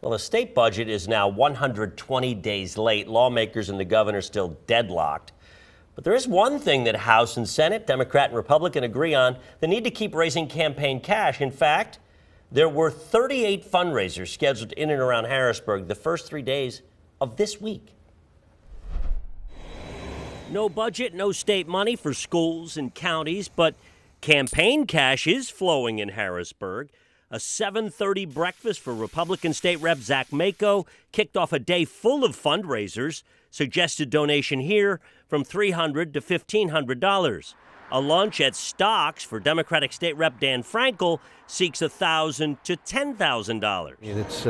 Well, the state budget is now 120 days late. Lawmakers and the governor still deadlocked. But there is one thing that House and Senate, Democrat and Republican, agree on: the need to keep raising campaign cash. In fact, there were 38 fundraisers scheduled in and around Harrisburg the first 3 days of this week. No budget, no state money for schools and counties, but campaign cash is flowing in Harrisburg. A 7:30 breakfast for Republican State Rep Zach Mako kicked off a day full of fundraisers. Suggested donation here from $300 to $1,500. A lunch at Stocks for Democratic State Rep Dan Frankel seeks $1,000 to $10,000. It's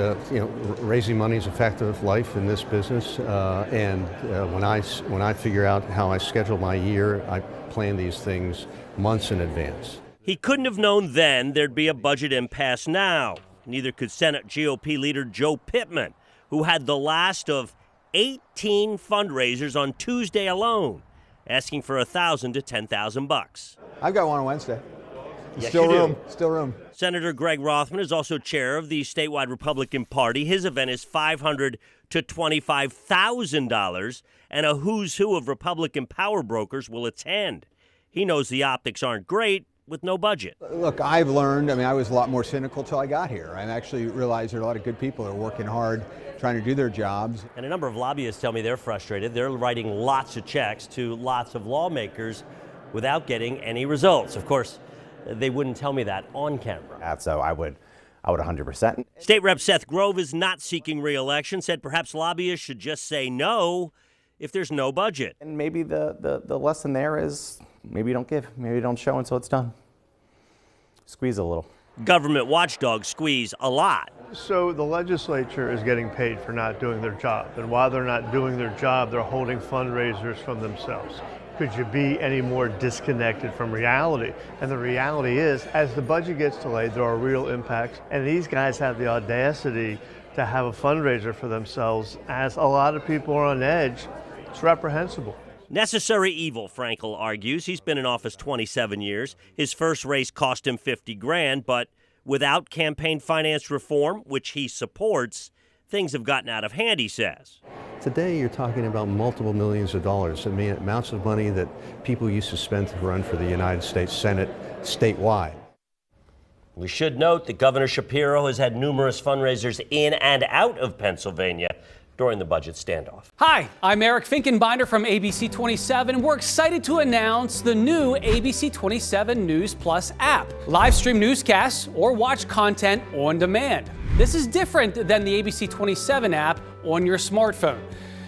raising money is a fact of life in this business, and when I figure out how I schedule my year, I plan these things months in advance. He couldn't have known then there'd be a budget impasse now. Neither could Senate GOP leader Joe Pittman, who had the last of 18 fundraisers on Tuesday alone, asking for $1,000 to $10,000. I've got one on Wednesday. Yes, Still room. Senator Greg Rothman is also chair of the statewide Republican Party. His event is $500 to $25,000, and a who's who of Republican power brokers will attend. He knows the optics aren't great with no budget. Look, I've learned, I was a lot more cynical till I got here. I actually realized there are a lot of good people that are working hard, trying to do their jobs. And a number of lobbyists tell me they're frustrated. They're writing lots of checks to lots of lawmakers without getting any results. Of course, they wouldn't tell me that on camera. So I would 100%. State Rep Seth Grove is not seeking re-election, said perhaps lobbyists should just say no if there's no budget. And maybe the lesson there is maybe don't give, maybe don't show until it's done. Squeeze a little. Government watchdogs squeeze a lot. So the legislature is getting paid for not doing their job. And while they're not doing their job, they're holding fundraisers from themselves. Could you be any more disconnected from reality? And the reality is, as the budget gets delayed, there are real impacts. And these guys have the audacity to have a fundraiser for themselves. As a lot of people are on edge, it's reprehensible. Necessary evil, Frankel argues. He's been in office 27 years. His first race cost him $50,000, but without campaign finance reform, which he supports, things have gotten out of hand, he says. Today, you're talking about multiple millions of dollars. Amounts of money that people used to spend to run for the United States Senate statewide. We should note that Governor Shapiro has had numerous fundraisers in and out of Pennsylvania during the budget standoff. Hi, I'm Eric Finkenbinder from ABC 27, and we're excited to announce the new ABC 27 News Plus app. Live stream newscasts or watch content on demand. This is different than the ABC 27 app on your smartphone.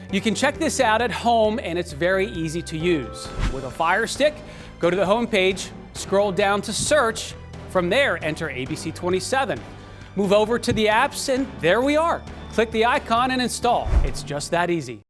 You can check this out at home, and it's very easy to use. With a Fire Stick, go to the homepage, scroll down to search. From there, enter ABC 27. Move over to the apps, and there we are. Click the icon and install. It's just that easy.